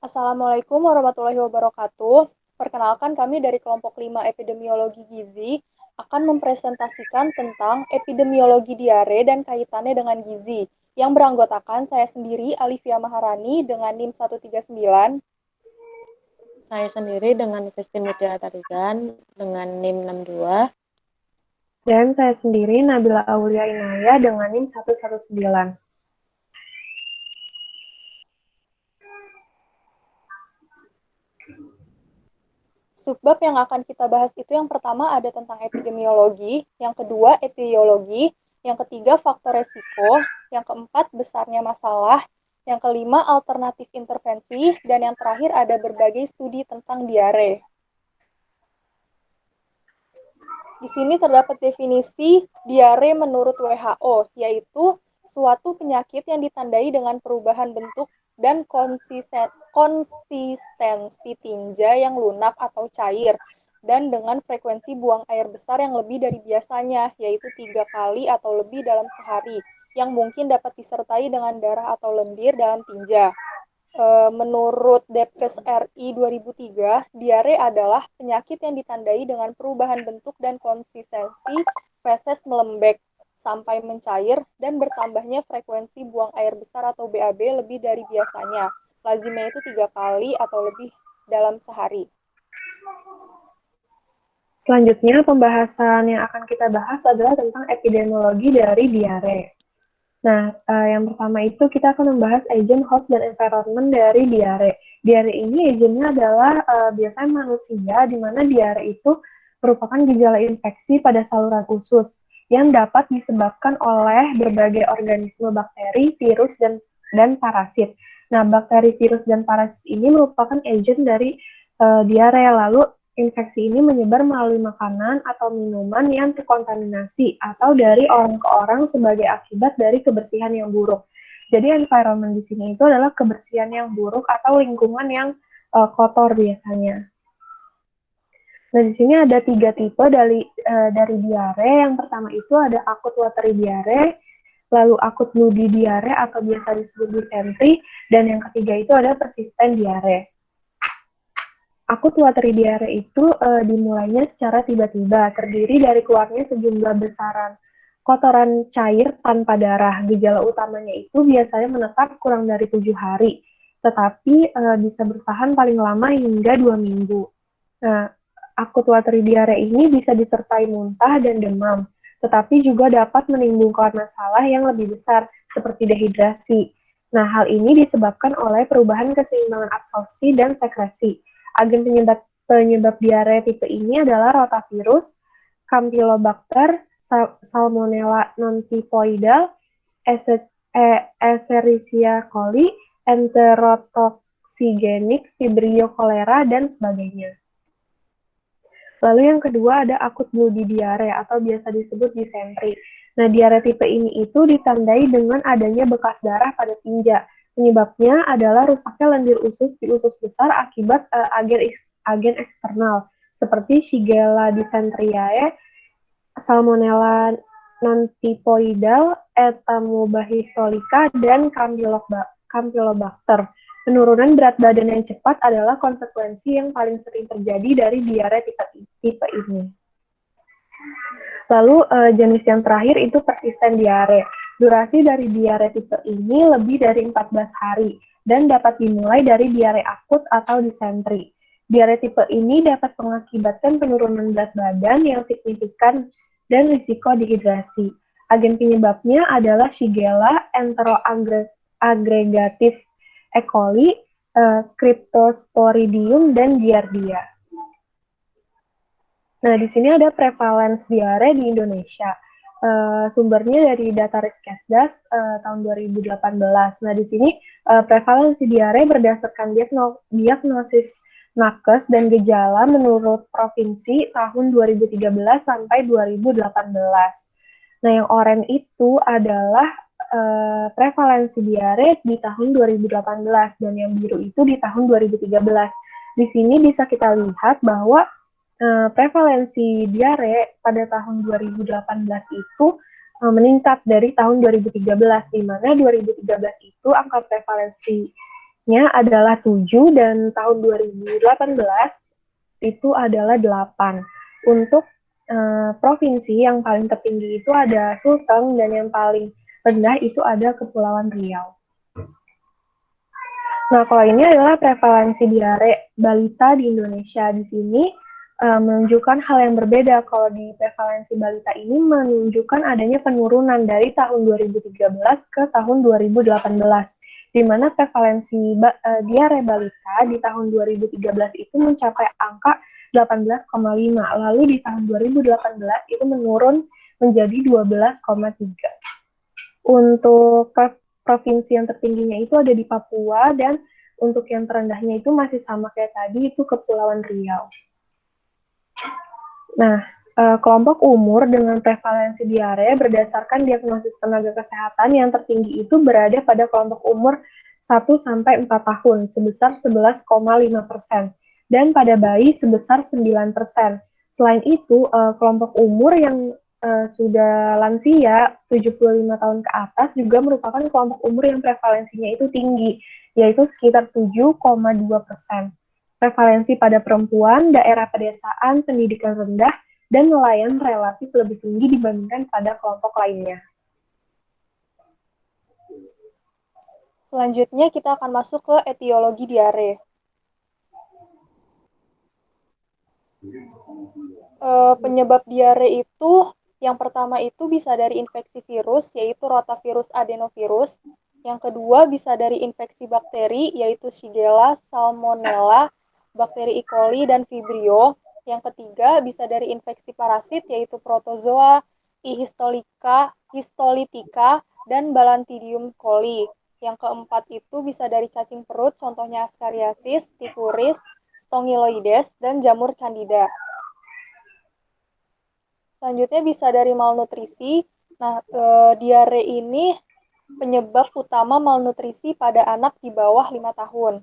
Assalamualaikum warahmatullahi wabarakatuh. Perkenalkan kami dari kelompok 5 epidemiologi gizi akan mempresentasikan tentang epidemiologi diare dan kaitannya dengan gizi yang beranggotakan saya sendiri Alivia Maharani dengan NIM 139. Saya sendiri dengan Christine Mutiara Tarigan dengan NIM 62. Dan saya sendiri Nabila Aulia Inaya dengan NIM 119. Subbab yang akan kita bahas itu yang pertama ada tentang epidemiologi, yang kedua etiologi, yang ketiga faktor resiko, yang keempat besarnya masalah, yang kelima alternatif intervensi, dan yang terakhir ada berbagai studi tentang diare. Di sini terdapat definisi diare menurut WHO, yaitu suatu penyakit yang ditandai dengan perubahan bentuk dan konsistensi tinja yang lunak atau cair, dan dengan frekuensi buang air besar yang lebih dari biasanya, yaitu 3 kali atau lebih dalam sehari, yang mungkin dapat disertai dengan darah atau lendir dalam tinja. Menurut Depkes RI 2003, diare adalah penyakit yang ditandai dengan perubahan bentuk dan konsistensi feses melembek sampai mencair dan bertambahnya frekuensi buang air besar atau BAB lebih dari biasanya. Lazimnya itu 3 kali atau lebih dalam sehari. Selanjutnya, pembahasan yang akan kita bahas adalah tentang epidemiologi dari diare. Nah, yang pertama itu kita akan membahas agent, host, dan environment dari diare. Diare ini agentnya adalah biasanya manusia, di mana diare itu merupakan gejala infeksi pada saluran usus yang dapat disebabkan oleh berbagai organisme bakteri, virus, dan parasit. Nah, bakteri, virus, dan parasit ini merupakan agent dari diare. Lalu, infeksi ini menyebar melalui makanan atau minuman yang terkontaminasi atau dari orang ke orang sebagai akibat dari kebersihan yang buruk. Jadi environment di sini itu adalah kebersihan yang buruk atau lingkungan yang kotor biasanya. Nah, di sini ada 3 tipe dari diare. Yang pertama itu ada acute watery diare, lalu acute bloody diare atau biasa disebut dysentery, dan yang ketiga itu ada persistent diare. Akut watery diare itu dimulainya secara tiba-tiba, terdiri dari keluarnya sejumlah besaran kotoran cair tanpa darah. Gejala utamanya itu biasanya menetap kurang dari 7 hari, tetapi bisa bertahan paling lama hingga 2 minggu. Nah, akut watery diare ini bisa disertai muntah dan demam, tetapi juga dapat menimbulkan masalah yang lebih besar, seperti dehidrasi. Nah, hal ini disebabkan oleh perubahan keseimbangan absorpsi dan sekresi. Agen penyebab diare tipe ini adalah rotavirus, Campylobacter, Salmonella non-typhoidal, Escherichia coli, enterotoxigenic vibrio cholera, dan sebagainya. Lalu yang kedua ada akut bloody diare atau biasa disebut dysentery. Nah, diare tipe ini itu ditandai dengan adanya bekas darah pada tinja. Penyebabnya adalah rusaknya lendir usus di usus besar akibat agen eksternal seperti Shigella dysenteriae, Salmonella non-typhoidal, Entamoeba-histolica, dan Campylobacter. Penurunan berat badan yang cepat adalah konsekuensi yang paling sering terjadi dari diare tipe ini. Lalu jenis yang terakhir itu persisten diare. Durasi dari diare tipe ini lebih dari 14 hari dan dapat dimulai dari diare akut atau dysentery. Diare tipe ini dapat mengakibatkan penurunan berat badan yang signifikan dan risiko dehidrasi. Agen penyebabnya adalah Shigella enteroagregatif E. coli, Cryptosporidium, dan Giardia. Nah, di sini ada prevalence diare di Indonesia. Sumbernya dari data Riskesdas tahun 2018. Nah, di sini prevalensi diare berdasarkan diagnosis nakes dan gejala menurut provinsi tahun 2013 sampai 2018. Nah, yang oranye itu adalah prevalensi diare di tahun 2018 dan yang biru itu di tahun 2013. Di sini bisa kita lihat bahwa prevalensi diare pada tahun 2018 itu meningkat dari tahun 2013, di mana 2013 itu angka prevalensi nya adalah 7 dan tahun 2018 itu adalah 8. Untuk provinsi yang paling tertinggi itu ada Sulteng dan yang paling rendah itu ada Kepulauan Riau. Nah, kalau ini adalah prevalensi diare balita di Indonesia. Di sini menunjukkan hal yang berbeda. Kalau di prevalensi balita ini menunjukkan adanya penurunan dari tahun 2013 ke tahun 2018, di mana prevalensi diare balita di tahun 2013 itu mencapai angka 18,5, lalu di tahun 2018 itu menurun menjadi 12,3. Untuk provinsi yang tertingginya itu ada di Papua, dan untuk yang terendahnya itu masih sama kayak tadi, itu Kepulauan Riau. Nah, kelompok umur dengan prevalensi diare berdasarkan diagnosis tenaga kesehatan yang tertinggi itu berada pada kelompok umur 1-4 tahun sebesar 11,5%, dan pada bayi sebesar 9%. Selain itu, kelompok umur yang sudah lansia 75 tahun ke atas juga merupakan kelompok umur yang prevalensinya itu tinggi, yaitu sekitar 7,2%. Prevalensi pada perempuan, daerah pedesaan, pendidikan rendah, dan nelayan relatif lebih tinggi dibandingkan pada kelompok lainnya. Selanjutnya kita akan masuk ke etiologi diare. Penyebab diare itu yang pertama itu bisa dari infeksi virus, yaitu rotavirus adenovirus. Yang kedua bisa dari infeksi bakteri, yaitu Shigella, Salmonella, bakteri E. coli, dan Vibrio. Yang ketiga bisa dari infeksi parasit, yaitu Protozoa, E. histolytica, dan Balantidium coli. Yang keempat itu bisa dari cacing perut, contohnya Ascariasis, Tifuris, Staphylococcus, dan jamur Candida. Selanjutnya bisa dari malnutrisi. Nah, diare ini penyebab utama malnutrisi pada anak di bawah 5 tahun.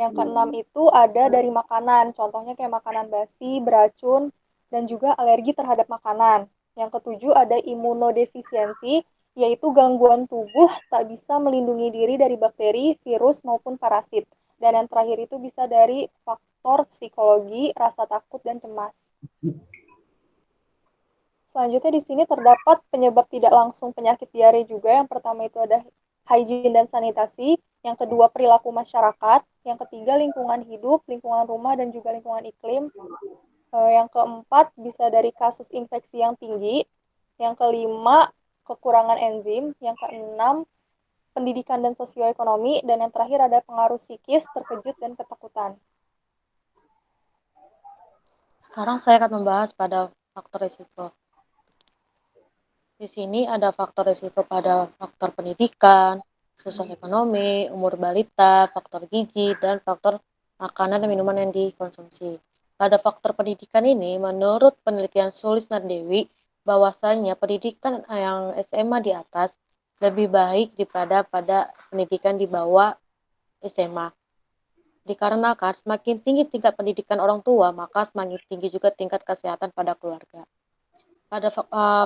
Yang keenam itu ada dari makanan, contohnya kayak makanan basi, beracun, dan juga alergi terhadap makanan. Yang ketujuh ada imunodefisiensi, yaitu gangguan tubuh tak bisa melindungi diri dari bakteri, virus, maupun parasit. Dan yang terakhir itu bisa dari faktor psikologi, rasa takut, dan cemas. Selanjutnya di sini terdapat penyebab tidak langsung penyakit diare juga. Yang pertama itu ada hygiene dan sanitasi, yang kedua perilaku masyarakat, yang ketiga lingkungan hidup, lingkungan rumah, dan juga lingkungan iklim. Yang keempat bisa dari kasus infeksi yang tinggi, yang kelima kekurangan enzim, yang keenam pendidikan dan sosioekonomi, dan yang terakhir ada pengaruh psikis, terkejut, dan ketakutan. Sekarang saya akan membahas pada faktor risiko. Di sini ada faktor risiko pada faktor pendidikan, sosial ekonomi, umur balita, faktor gizi, dan faktor makanan dan minuman yang dikonsumsi. Pada faktor pendidikan ini, menurut penelitian Sulisna Dewi, bahwasanya pendidikan yang SMA di atas lebih baik daripada pada pendidikan di bawah SMA. Dikarenakan semakin tinggi tingkat pendidikan orang tua, maka semakin tinggi juga tingkat kesehatan pada keluarga. Pada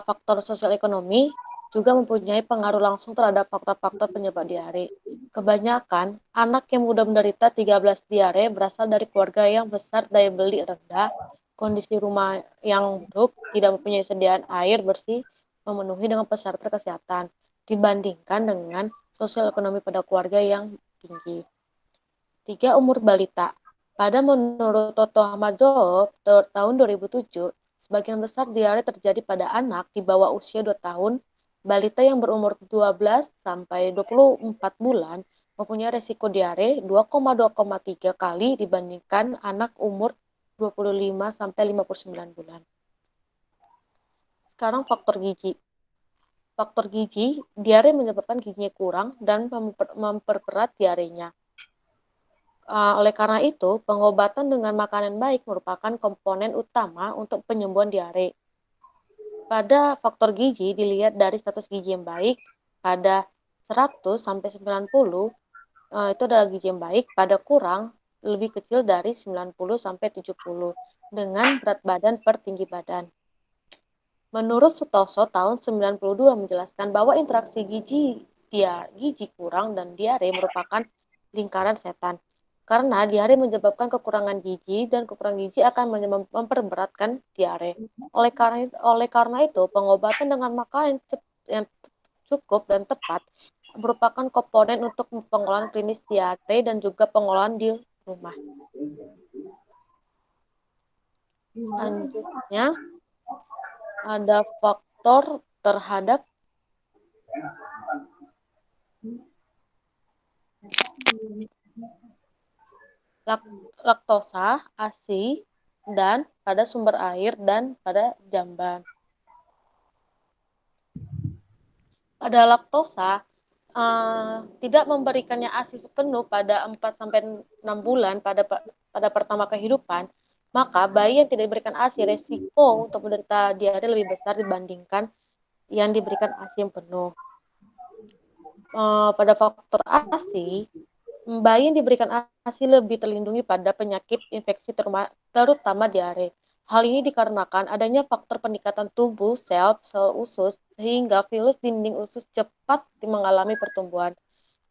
faktor sosial ekonomi juga mempunyai pengaruh langsung terhadap faktor-faktor penyebab diare. Kebanyakan anak yang mudah menderita 13 diare berasal dari keluarga yang besar daya beli rendah, kondisi rumah yang buruk, tidak mempunyai sediaan air bersih memenuhi dengan persyaratan kesehatan dibandingkan dengan sosial ekonomi pada keluarga yang tinggi. 3. Umur balita. Pada menurut Toto Hamajob tahun 2007, sebagian besar diare terjadi pada anak di bawah usia 2 tahun. Balita yang berumur 12 sampai 24 bulan mempunyai resiko diare 2,3 kali dibandingkan anak umur 25 sampai 59 bulan. Sekarang faktor gizi. Faktor gizi, diare menyebabkan gizinya kurang dan memperberat diarenya. Oleh karena itu, pengobatan dengan makanan baik merupakan komponen utama untuk penyembuhan diare. Pada faktor gizi dilihat dari status gizi yang baik, pada 100 sampai 90 itu adalah gizi yang baik, pada kurang lebih kecil dari 90 sampai 70 dengan berat badan per tinggi badan. Menurut Sutoso tahun 92 menjelaskan bahwa interaksi gizi kurang dan diare merupakan lingkaran setan. Karena diare menyebabkan kekurangan gizi dan kekurangan gizi akan memperberatkan diare. Oleh karena itu, pengobatan dengan makanan yang cukup dan tepat merupakan komponen untuk pengolahan klinis diare dan juga pengolahan di rumah. Selanjutnya, ada faktor terhadap laktosa, ASI, dan pada sumber air dan pada jamban. Pada laktosa, tidak memberikannya ASI sepenuh pada 4-6 bulan pada pertama kehidupan, maka bayi yang tidak diberikan ASI resiko untuk menderita diare lebih besar dibandingkan yang diberikan ASI yang penuh. Pada faktor ASI, bayi yang diberikan ASI lebih terlindungi pada penyakit infeksi terutama diare. Hal ini dikarenakan adanya faktor peningkatan tubuh sel usus sehingga virus dinding usus cepat mengalami pertumbuhan.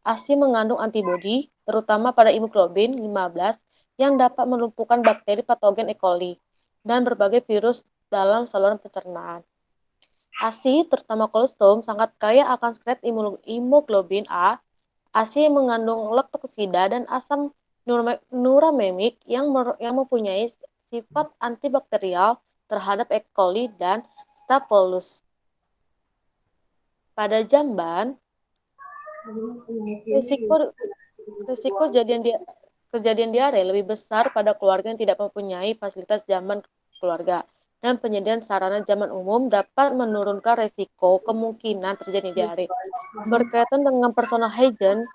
ASI mengandung antibodi, terutama pada imunoglobulin 15 yang dapat melumpuhkan bakteri patogen E. coli dan berbagai virus dalam saluran pencernaan. ASI, terutama kolostrum, sangat kaya akan sekret imunoglobulin A. ASI mengandung laktosida dan asam nuramemik yang mempunyai sifat antibakterial terhadap E. coli dan Staphylococcus. Pada jamban, risiko kejadian diare lebih besar pada keluarga yang tidak mempunyai fasilitas jamban keluarga, dan penyediaan sarana jamban umum dapat menurunkan risiko kemungkinan terjadi diare. Berkaitan dengan personal hygiene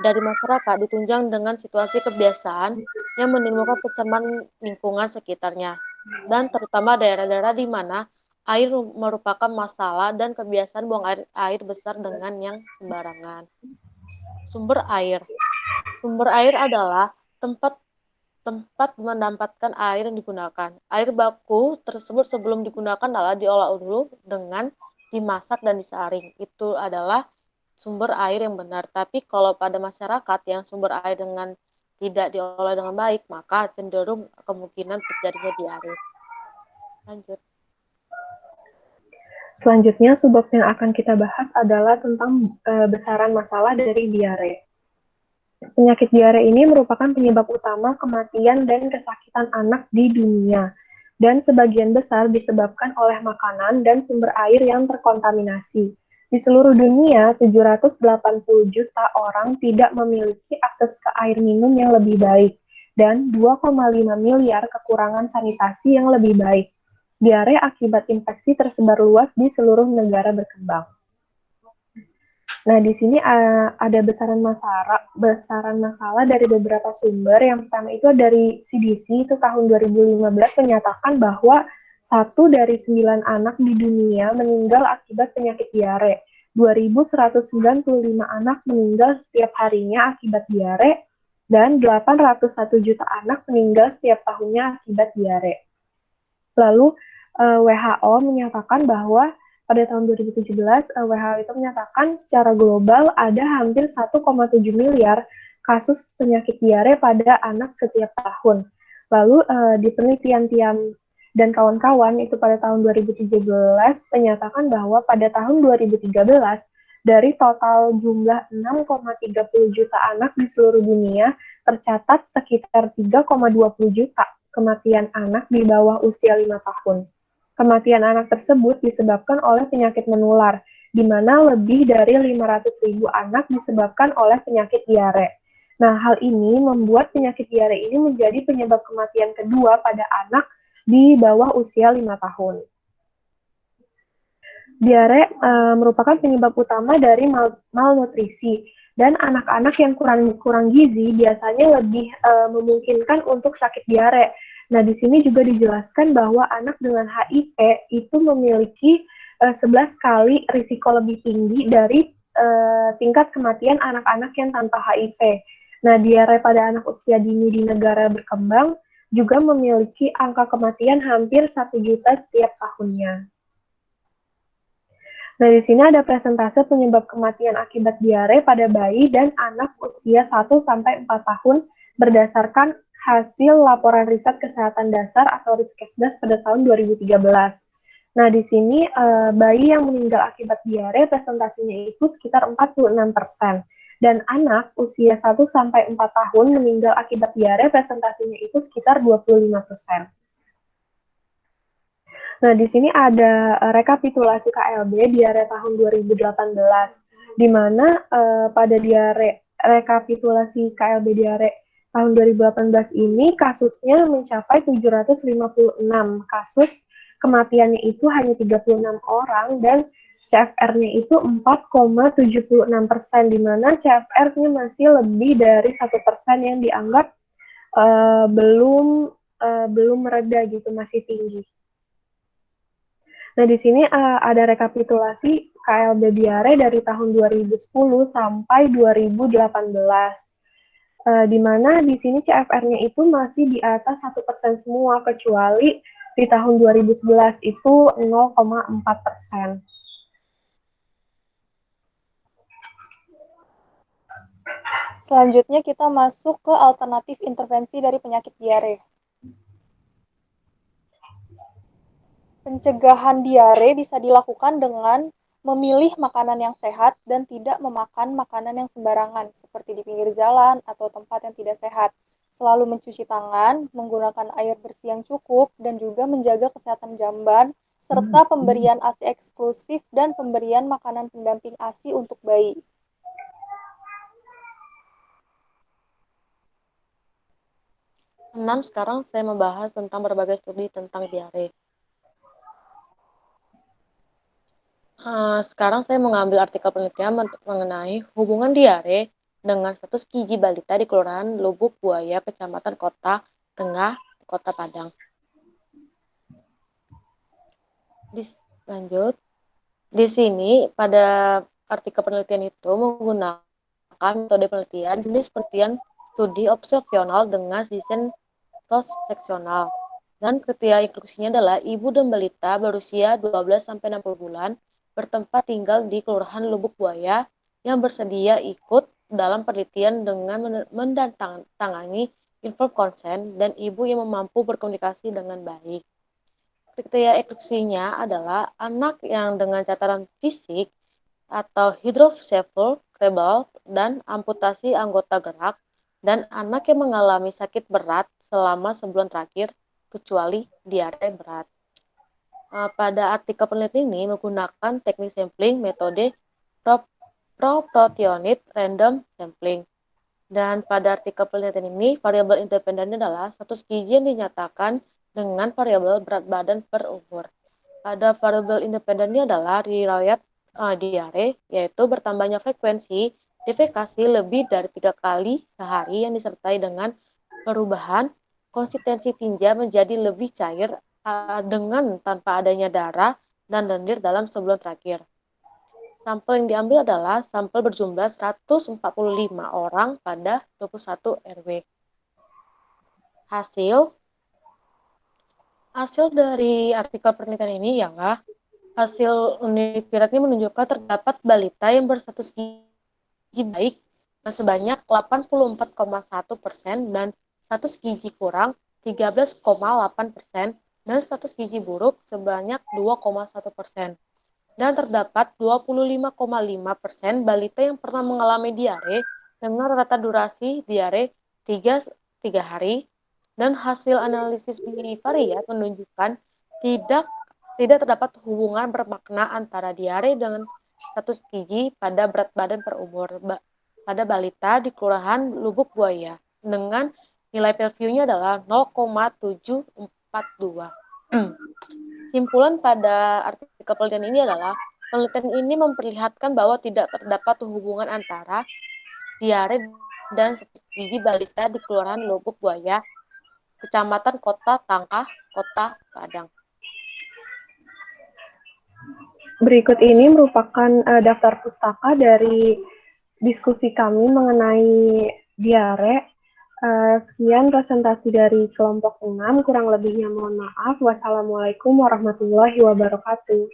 dari masyarakat ditunjang dengan situasi kebiasaan yang menimbulkan pencemaran lingkungan sekitarnya, dan terutama daerah-daerah di mana air merupakan masalah dan kebiasaan buang air besar dengan yang sembarangan. Sumber air. Sumber air adalah tempat mendapatkan air yang digunakan. Air baku tersebut sebelum digunakan adalah diolah dulu dengan dimasak dan disaring. Itu adalah sumber air yang benar. Tapi kalau pada masyarakat yang sumber air dengan tidak diolah dengan baik, maka cenderung kemungkinan terjadinya diare. Lanjut. Selanjutnya, subbab yang akan kita bahas adalah tentang besaran masalah dari diare. Penyakit diare ini merupakan penyebab utama kematian dan kesakitan anak di dunia, dan sebagian besar disebabkan oleh makanan dan sumber air yang terkontaminasi. Di seluruh dunia, 780 juta orang tidak memiliki akses ke air minum yang lebih baik, dan 2,5 miliar kekurangan sanitasi yang lebih baik. Diare akibat infeksi tersebar luas di seluruh negara berkembang. Nah, di sini ada besaran masalah dari beberapa sumber. Yang pertama itu dari CDC, itu tahun 2015 menyatakan bahwa 1 dari 9 anak di dunia meninggal akibat penyakit diare. 2.195 anak meninggal setiap harinya akibat diare, dan 801 juta anak meninggal setiap tahunnya akibat diare. Lalu, WHO menyatakan bahwa pada tahun 2017, WHO itu menyatakan secara global ada hampir 1,7 miliar kasus penyakit diare pada anak setiap tahun. Lalu di penelitian Tiam dan kawan-kawan itu pada tahun 2017 menyatakan bahwa pada tahun 2013 dari total jumlah 6,30 juta anak di seluruh dunia tercatat sekitar 3,20 juta kematian anak di bawah usia 5 tahun. Kematian anak tersebut disebabkan oleh penyakit menular, di mana lebih dari 500.000 anak disebabkan oleh penyakit diare. Nah, hal ini membuat penyakit diare ini menjadi penyebab kematian kedua pada anak di bawah usia 5 tahun. Diare merupakan penyebab utama dari malnutrisi, dan anak-anak yang kurang gizi biasanya lebih memungkinkan untuk sakit diare. Nah, di sini juga dijelaskan bahwa anak dengan HIV itu memiliki 11 kali risiko lebih tinggi dari tingkat kematian anak-anak yang tanpa HIV. Nah, diare pada anak usia dini di negara berkembang juga memiliki angka kematian hampir 1 juta setiap tahunnya. Nah, di sini ada presentase penyebab kematian akibat diare pada bayi dan anak usia 1-4 tahun berdasarkan hasil laporan riset kesehatan dasar atau Riskesdas pada tahun 2013. Nah, di sini bayi yang meninggal akibat diare presentasinya itu sekitar 46%. Dan anak usia 1-4 tahun meninggal akibat diare presentasinya itu sekitar 25%. Nah, di sini ada rekapitulasi KLB diare tahun 2018, di mana pada rekapitulasi KLB diare tahun 2018 ini kasusnya mencapai 756 kasus, kematiannya itu hanya 36 orang, dan CFR-nya itu 4,76%, di mana CFR-nya masih lebih dari 1% yang dianggap belum mereda gitu, masih tinggi. Nah, di sini ada rekapitulasi KLB diare dari tahun 2010 sampai 2018. Di mana di sini CFR-nya itu masih di atas 1% semua, kecuali di tahun 2011 itu 0,4%. Selanjutnya kita masuk ke alternatif intervensi dari penyakit diare. Pencegahan diare bisa dilakukan dengan memilih makanan yang sehat dan tidak memakan makanan yang sembarangan, seperti di pinggir jalan atau tempat yang tidak sehat. Selalu mencuci tangan, menggunakan air bersih yang cukup, dan juga menjaga kesehatan jamban, serta pemberian ASI eksklusif dan pemberian makanan pendamping ASI untuk bayi. Sekarang saya membahas tentang berbagai studi tentang diare. Sekarang saya mengambil artikel penelitian mengenai hubungan diare dengan status gizi balita di Kelurahan Lubuk Buaya, Kecamatan Kota Tengah, Kota Padang. Lanjut. Di sini pada artikel penelitian itu menggunakan metode penelitian jenis penelitian studi observasional dengan desain cross-seksional. Dan kriteria inklusinya adalah ibu dan balita berusia 12-60 bulan bertempat tinggal di Kelurahan Lubuk Buaya yang bersedia ikut dalam penelitian dengan mendatangani informed consent dan ibu yang mampu berkomunikasi dengan baik. Kriteria inklusinya adalah anak yang dengan catatan fisik atau hidrocephalus cerebral dan amputasi anggota gerak, dan anak yang mengalami sakit berat selama sebulan terakhir kecuali diare berat. Pada artikel penelitian ini menggunakan teknik sampling metode proportionate random sampling. Dan pada artikel penelitian ini variabel independennya adalah status gizi yang dinyatakan dengan variabel berat badan per umur. Pada variabel independennya adalah riwayat diare, yaitu bertambahnya frekuensi defekasi lebih dari 3 kali sehari yang disertai dengan perubahan konsistensi tinja menjadi lebih cair dengan tanpa adanya darah dan lendir dalam sebulan terakhir. Sampel yang diambil adalah sampel berjumlah 145 orang pada 21 RW. Hasil dari artikel penelitian ini ialah hasil Universitas ini menunjukkan terdapat balita yang berstatus gizi baik sebanyak 84,1% dan status gizi kurang 13,8% dan status gizi buruk sebanyak 2,1%. Dan terdapat 25,5% balita yang pernah mengalami diare dengan rata durasi diare 3 hari, dan hasil analisis bivariat menunjukkan tidak terdapat hubungan bermakna antara diare dengan status gizi pada berat badan per umur pada balita di Kelurahan Lubuk Buaya dengan nilai P-value-nya adalah 0,742. Simpulan pada artikel penelitian ini adalah penelitian ini memperlihatkan bahwa tidak terdapat hubungan antara diare dan status gizi balita di Kelurahan Lubuk Buaya, Kecamatan Kota Tangkah, Kota Padang. Berikut ini merupakan daftar pustaka dari diskusi kami mengenai diare. Sekian presentasi dari kelompok 6, kurang lebihnya mohon maaf. Wassalamualaikum warahmatullahi wabarakatuh.